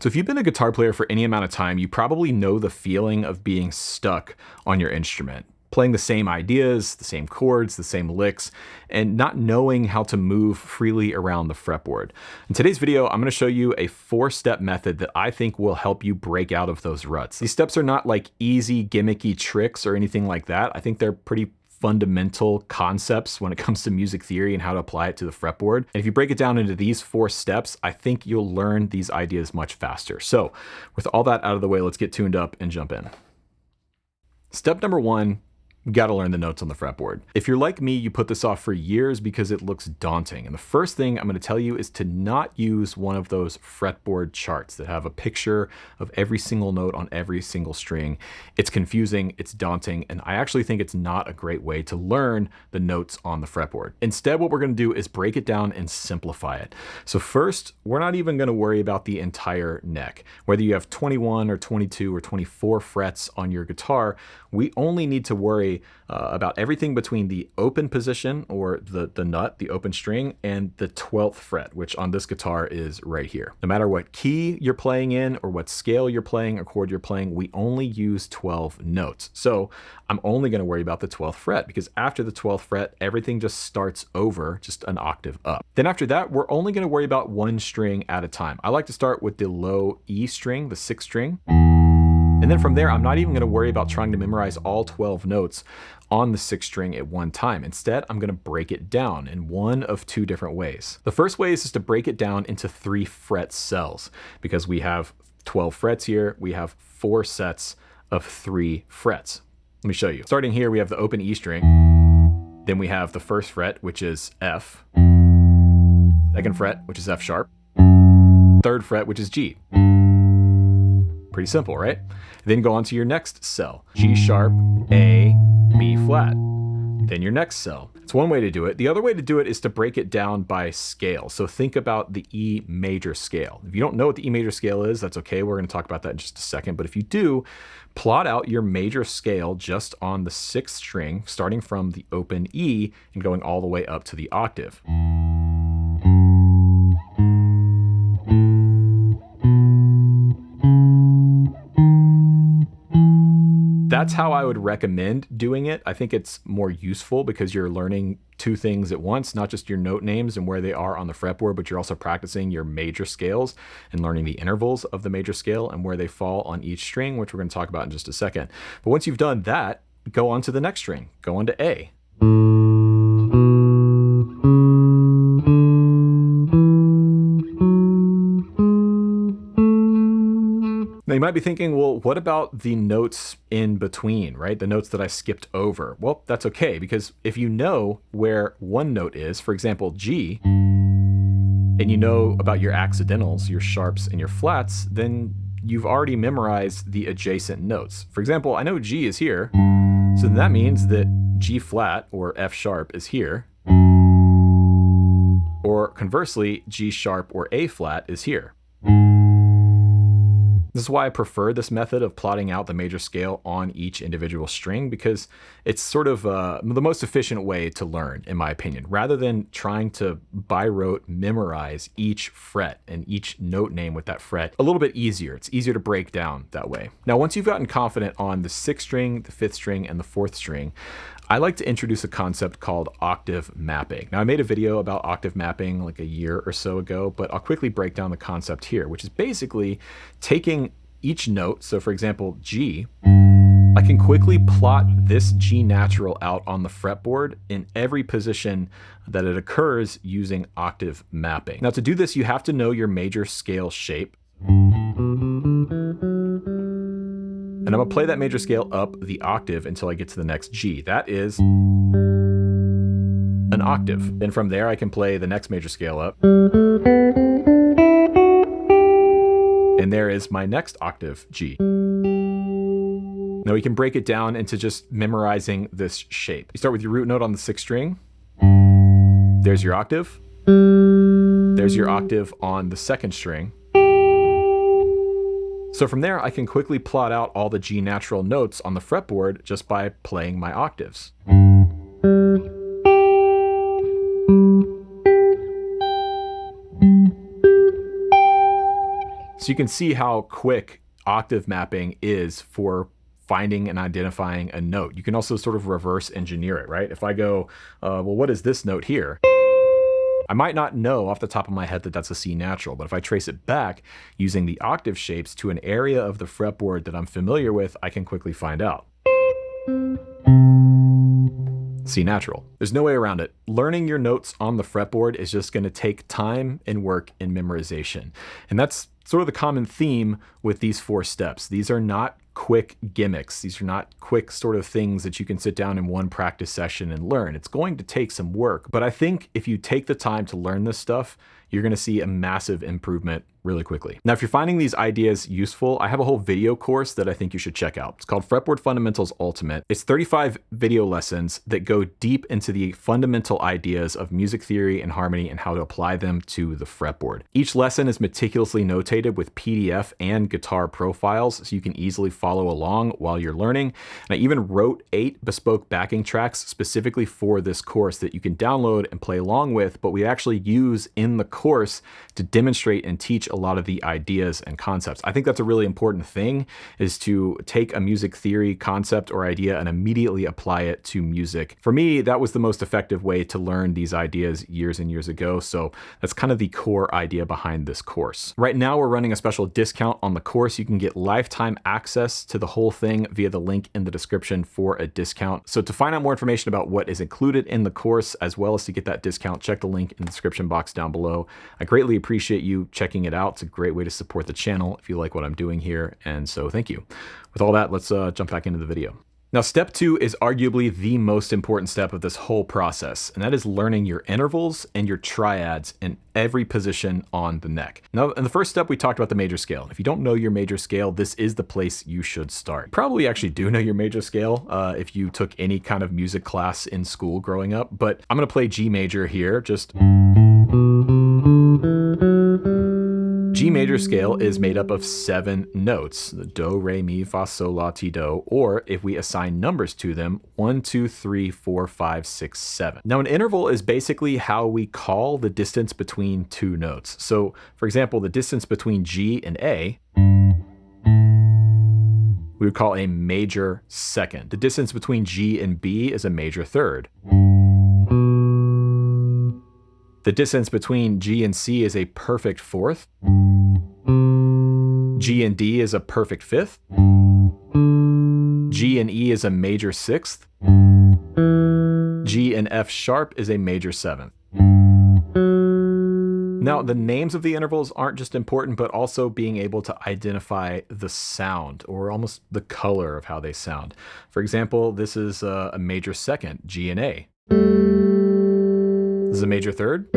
So if you've been a guitar player for any amount of time, you probably know the feeling of being stuck on your instrument, playing the same ideas, the same chords, the same licks, and not knowing how to move freely around the fretboard. In today's video, I'm going to show you a 4-step method that I think will help you break out of those ruts. These steps are not like easy gimmicky tricks or anything like that. I think they're pretty fundamental concepts when it comes to music theory and how to apply it to the fretboard. And if you break it down into these 4 steps, I think you'll learn these ideas much faster. So with all that out of the way, let's get tuned up and jump in. Step number 1, you got to learn the notes on the fretboard. If you're like me, you put this off for years because it looks daunting. And the first thing I'm going to tell you is to not use one of those fretboard charts that have a picture of every single note on every single string. It's confusing, it's daunting, and I actually think it's not a great way to learn the notes on the fretboard. Instead, what we're going to do is break it down and simplify it. So first, we're not even going to worry about the entire neck. Whether you have 21 or 22 or 24 frets on your guitar, we only need to worry about everything between the open position, or the nut, the open string, and the 12th fret, which on this guitar is right here. No matter what key you're playing in or what scale you're playing or chord you're playing, we only use 12 notes. So I'm only going to worry about the 12th fret, because after the 12th fret, everything just starts over just an octave up. Then after that, we're only going to worry about one string at a time. I like to start with the low E string, the 6th string. And then from there, I'm not even going to worry about trying to memorize all 12 notes on the 6th string at one time. Instead, I'm going to break it down in one of 2 different ways. The first way is just to break it down into 3 fret cells, because we have 12 frets here. We have 4 sets of 3 frets. Let me show you. Starting here, we have the open E string. Then we have the 1st fret, which is F. 2nd fret, which is F sharp. 3rd fret, which is G. Pretty simple, right? Then go on to your next cell, G sharp, A, B flat. Then your next cell. It's one way to do it. The other way to do it is to break it down by scale. So think about the E major scale. If you don't know what the E major scale is, that's okay. We're going to talk about that in just a second. But if you do, plot out your major scale just on the 6th string, starting from the open E and going all the way up to the octave. That's how I would recommend doing it. I think it's more useful because you're learning 2 things at once, not just your note names and where they are on the fretboard, but you're also practicing your major scales and learning the intervals of the major scale and where they fall on each string, which we're going to talk about in just a second. But once you've done that, go on to the next string, go on to A. Now you might be thinking, well, what about the notes in between, right? The notes that I skipped over. Well, that's okay, because if you know where one note is, for example, G, and you know about your accidentals, your sharps and your flats, then you've already memorized the adjacent notes. For example, I know G is here, so then that means that G flat or F sharp is here, or conversely, G sharp or A flat is here. This is why I prefer this method of plotting out the major scale on each individual string, because it's sort of the most efficient way to learn, in my opinion, rather than trying to by rote memorize each fret and each note name with that fret. A little bit easier. It's easier to break down that way. Now, once you've gotten confident on the 6th string, the 5th string, and the 4th string, I like to introduce a concept called octave mapping. Now, I made a video about octave mapping like a year or so ago, but I'll quickly break down the concept here, which is basically taking each note. So for example, G, I can quickly plot this G natural out on the fretboard in every position that it occurs using octave mapping. Now, to do this, you have to know your major scale shape. And I'm going to play that major scale up the octave until I get to the next G. That is an octave. Then from there, I can play the next major scale up. And there is my next octave, G. Now we can break it down into just memorizing this shape. You start with your root note on the 6th string. There's your octave. There's your octave on the 2nd string. So from there, I can quickly plot out all the G natural notes on the fretboard just by playing my octaves. So So you can see how quick octave mapping is for finding and identifying a note. You can also sort of reverse engineer it, right? If I go, well, what is this note here? I might not know off the top of my head that that's a C natural, but if I trace it back using the octave shapes to an area of the fretboard that I'm familiar with, I can quickly find out. C natural. There's no way around it. Learning your notes on the fretboard is just going to take time and work and memorization. And that's sort of the common theme with these 4 steps. These are not quick gimmicks. These are not quick sort of things that you can sit down in one practice session and learn. It's going to take some work, but I think if you take the time to learn this stuff, you're going to see a massive improvement really quickly. Now, if you're finding these ideas useful, I have a whole video course that I think you should check out. It's called Fretboard Fundamentals Ultimate. It's 35 video lessons that go deep into the fundamental ideas of music theory and harmony and how to apply them to the fretboard. Each lesson is meticulously notated with PDF and guitar profiles, so you can easily follow along while you're learning. And I even wrote 8 bespoke backing tracks specifically for this course that you can download and play along with, but we actually use in the course to demonstrate and teach a lot of the ideas and concepts. I think that's a really important thing, is to take a music theory concept or idea and immediately apply it to music. For me, that was the most effective way to learn these ideas years and years ago. So that's kind of the core idea behind this course. Right now, we're running a special discount on the course. You can get lifetime access to the whole thing via the link in the description for a discount. So to find out more information about what is included in the course, as well as to get that discount, check the link in the description box down below. I greatly appreciate you checking it out. It's a great way to support the channel if you like what I'm doing here. And so thank you. With all that, let's jump back into the video. Now, step 2 is arguably the most important step of this whole process, and that is learning your intervals and your triads in every position on the neck. Now, in the first step, we talked about the major scale. If you don't know your major scale, this is the place you should start. You probably actually do know your major scale if you took any kind of music class in school growing up, but I'm gonna play G major here, just. G major scale is made up of 7 notes, the do, re, mi, fa, sol, la, ti, do, or if we assign numbers to them, 1, 2, 3, 4, 5, 6, 7. Now, an interval is basically how we call the distance between 2 notes. So, for example, the distance between G and A, we would call a major second. The distance between G and B is a major third. The distance between G and C is a perfect fourth. G and D is a perfect fifth. G and E is a major sixth. G and F sharp is a major seventh. Now, the names of the intervals aren't just important, but also being able to identify the sound or almost the color of how they sound. For example, this is a major second, G and A. This is a major third,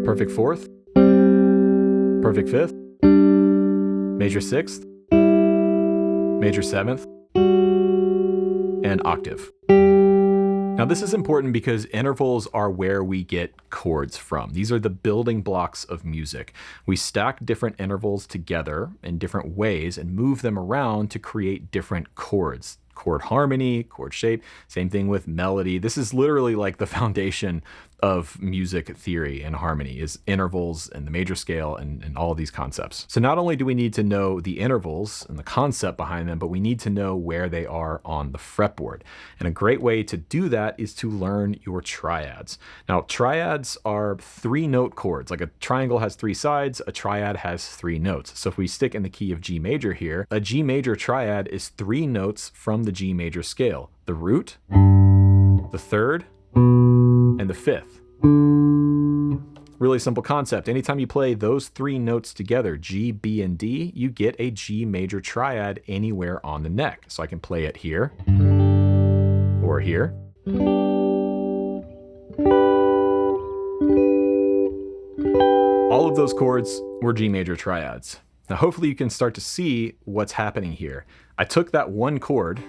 perfect fourth, perfect fifth, major sixth, major seventh, and octave. Now, this is important because intervals are where we get chords from. These are the building blocks of music. We stack different intervals together in different ways and move them around to create different chords. Chord harmony, chord shape, same thing with melody. This is literally like the foundation of music theory and harmony, is intervals and the major scale and all of these concepts. So not only do we need to know the intervals and the concept behind them, but we need to know where they are on the fretboard. And a great way to do that is to learn your triads. Now, triads are 3-note chords. Like a triangle has 3 sides, a triad has 3 notes. So if we stick in the key of G major here, a G major triad is 3 notes from the G major scale: the root, the third, and the fifth. Really simple concept. Anytime you play those 3 notes together, G, B, and D, you get a G major triad anywhere on the neck. So I can play it here, or here, all of those chords were G major triads. Now, hopefully you can start to see what's happening here. I took that one chord,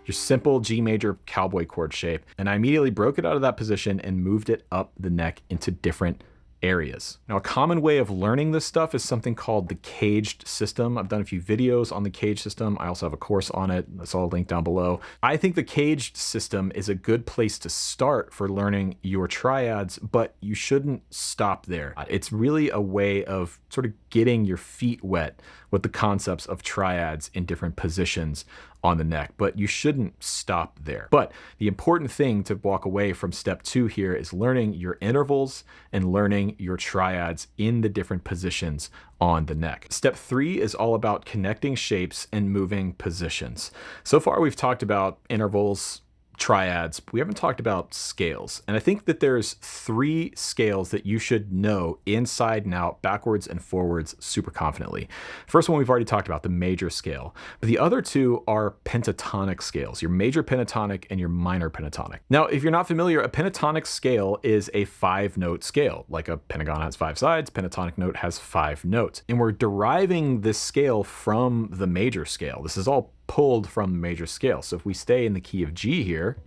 just simple G major cowboy chord shape, and I immediately broke it out of that position and moved it up the neck into different areas. Now, a common way of learning this stuff is something called the caged system. I've done a few videos on the caged system. I also have a course on it. That's all linked down below. I think the caged system is a good place to start for learning your triads, but you shouldn't stop there. It's really a way of sort of getting your feet wet with the concepts of triads in different positions on the neck, but you shouldn't stop there. But the important thing to walk away from step 2 here is learning your intervals and learning your triads in the different positions on the neck. Step 3 is all about connecting shapes and moving positions. So far, we've talked about intervals, triads, but we haven't talked about scales. And I think that there's 3 scales that you should know inside and out, backwards and forwards, super confidently. First one we've already talked about, the major scale. But the other 2 are pentatonic scales, your major pentatonic and your minor pentatonic. Now, if you're not familiar, a pentatonic scale is a 5-note scale. Like a pentagon has 5 sides, pentatonic note has 5 notes. And we're deriving this scale from the major scale. This is all pulled from the major scale. So if we stay in the key of G here,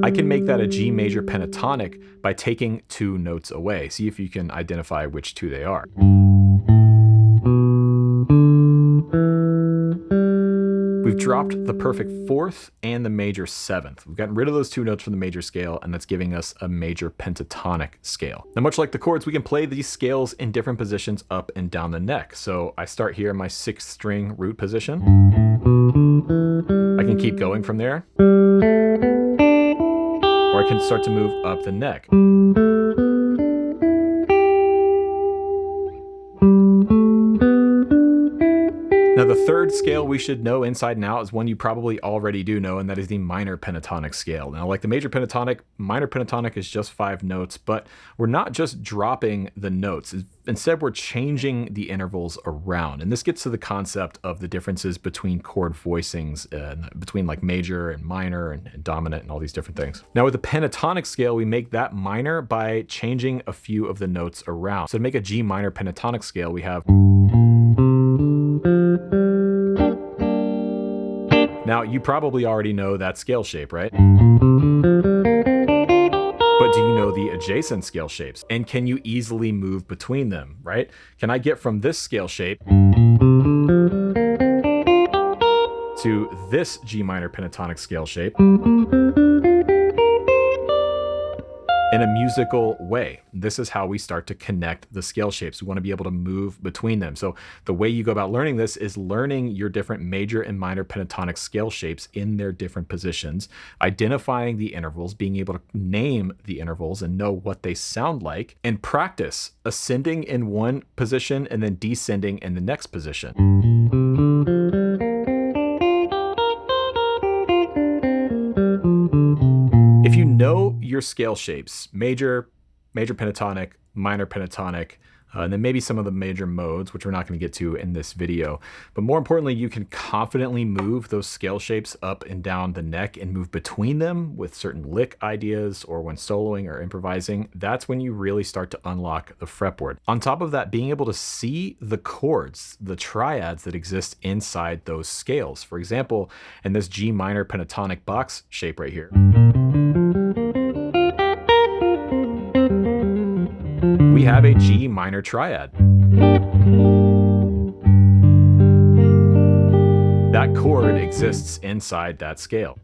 I can make that a G major pentatonic by taking 2 notes away. See if you can identify which 2 they are. We've dropped the perfect 4th and the major 7th. We've gotten rid of those 2 notes from the major scale, and that's giving us a major pentatonic scale. Now, much like the chords, we can play these scales in different positions up and down the neck. So I start here in my 6th string root position. I can keep going from there, or I can start to move up the neck. Now, the 3rd scale we should know inside and out is one you probably already do know, and that is the minor pentatonic scale. Now, like the major pentatonic, minor pentatonic is just 5 notes, but we're not just dropping the notes. Instead, we're changing the intervals around. And this gets to the concept of the differences between chord voicings, between like major and minor and dominant and all these different things. Now, with the pentatonic scale, we make that minor by changing a few of the notes around. So to make a G minor pentatonic scale, we have... Now, you probably already know that scale shape, right? But do you know the adjacent scale shapes? And can you easily move between them, right? Can I get from this scale shape to this G minor pentatonic scale shape in a musical way? This is how we start to connect the scale shapes. We want to be able to move between them. So the way you go about learning this is learning your different major and minor pentatonic scale shapes in their different positions, identifying the intervals, being able to name the intervals and know what they sound like, and practice ascending in one position and then descending in the next position. If you know your scale shapes, major pentatonic, minor pentatonic, and then maybe some of the major modes, which we're not going to get to in this video. But more importantly, you can confidently move those scale shapes up and down the neck and move between them with certain lick ideas or when soloing or improvising. That's when you really start to unlock the fretboard. On top of that, being able to see the chords, the triads that exist inside those scales. For example, in this G minor pentatonic box shape right here, we have a G minor triad. That chord exists inside that scale.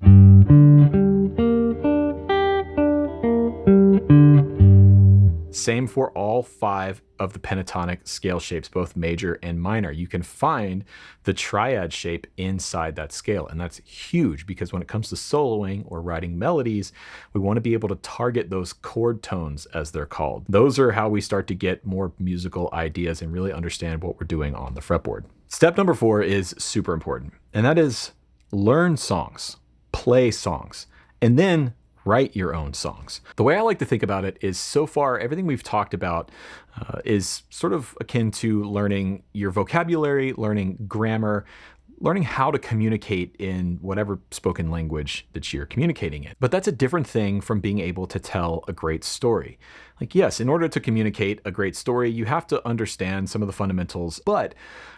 Same for all 5 of the pentatonic scale shapes, both major and minor. You can find the triad shape inside that scale. And that's huge because when it comes to soloing or writing melodies, we want to be able to target those chord tones, as they're called. Those are how we start to get more musical ideas and really understand what we're doing on the fretboard. Step number 4 is super important, and that is learn songs, play songs, and then write your own songs. The way I like to think about it is, so far, everything we've talked about is sort of akin to learning your vocabulary, learning grammar, learning how to communicate in whatever spoken language that you're communicating in. But that's a different thing from being able to tell a great story. Like, yes, in order to communicate a great story, you have to understand some of the fundamentals, but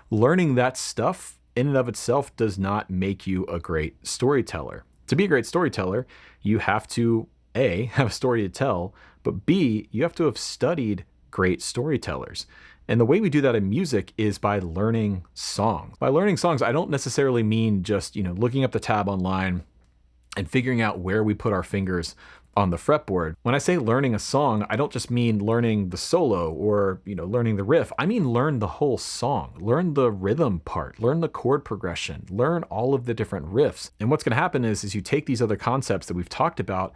learning that stuff in and of itself does not make you a great storyteller. To be a great storyteller, you have to, A, have a story to tell, but B, you have to have studied great storytellers. And the way we do that in music is by learning songs. By learning songs, I don't necessarily mean just, looking up the tab online and figuring out where we put our fingers on the fretboard. When I say learning a song, I don't just mean learning the solo or, learning the riff. I mean learn the whole song, learn the rhythm part, learn the chord progression, learn all of the different riffs. And what's going to happen is you take these other concepts that we've talked about,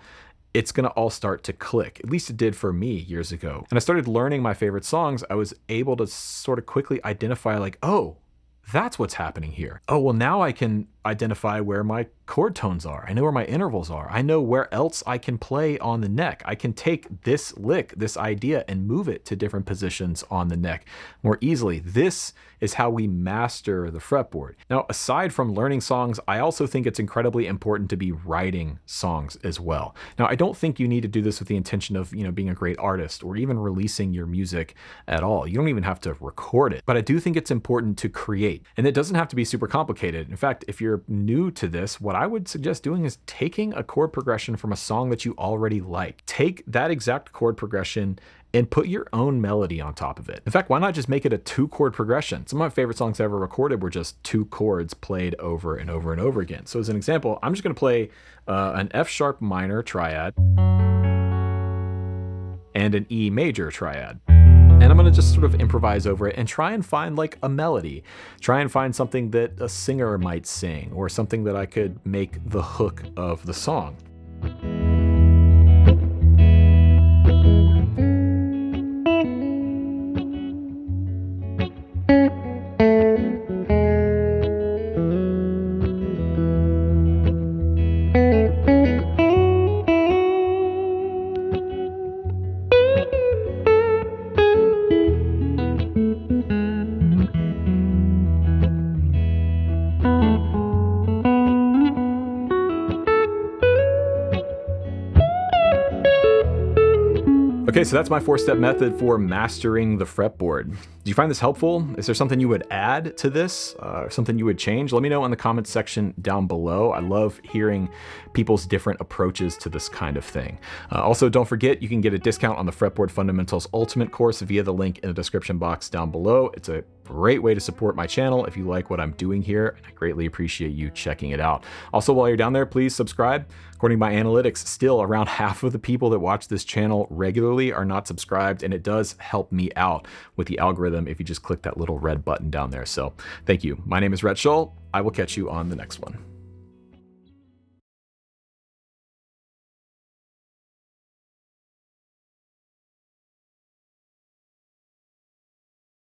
it's going to all start to click. At least it did for me years ago. And I started learning my favorite songs. I was able to sort of quickly identify like, oh, that's what's happening here. Oh, well, now I can identify where my chord tones are. I know where my intervals are. I know where else I can play on the neck. I can take this lick, this idea, and move it to different positions on the neck more easily. This is how we master the fretboard. Now, aside from learning songs, I also think it's incredibly important to be writing songs as well. Now, I don't think you need to do this with the intention of, being a great artist or even releasing your music at all. You don't even have to record it, but I do think it's important to create. And it doesn't have to be super complicated. In fact, if you're new to this, what I would suggest doing is taking a chord progression from a song that you already like. Take that exact chord progression and put your own melody on top of it. In fact, why not just make it a 2-chord progression? Some of my favorite songs I ever recorded were just 2 chords played over and over and over again. So as an example, I'm just gonna play an F sharp minor triad and an E major triad. And I'm gonna just sort of improvise over it and try and find like a melody. Try and find something that a singer might sing or something that I could make the hook of the song. Okay, so that's my 4-step method for mastering the fretboard. Do you find this helpful? Is there something you would add to this? Something you would change? Let me know in the comments section down below. I love hearing people's different approaches to this kind of thing. Also, don't forget, you can get a discount on the Fretboard Fundamentals Ultimate course via the link in the description box down below. It's a great way to support my channel if you like what I'm doing here, and I greatly appreciate you checking it out. Also, while you're down there, please subscribe. According to my analytics, still around half of the people that watch this channel regularly are not subscribed, and it does help me out with the algorithm if you just click that little red button down there. So thank you. My name is Rhett Shull. I will catch you on the next one.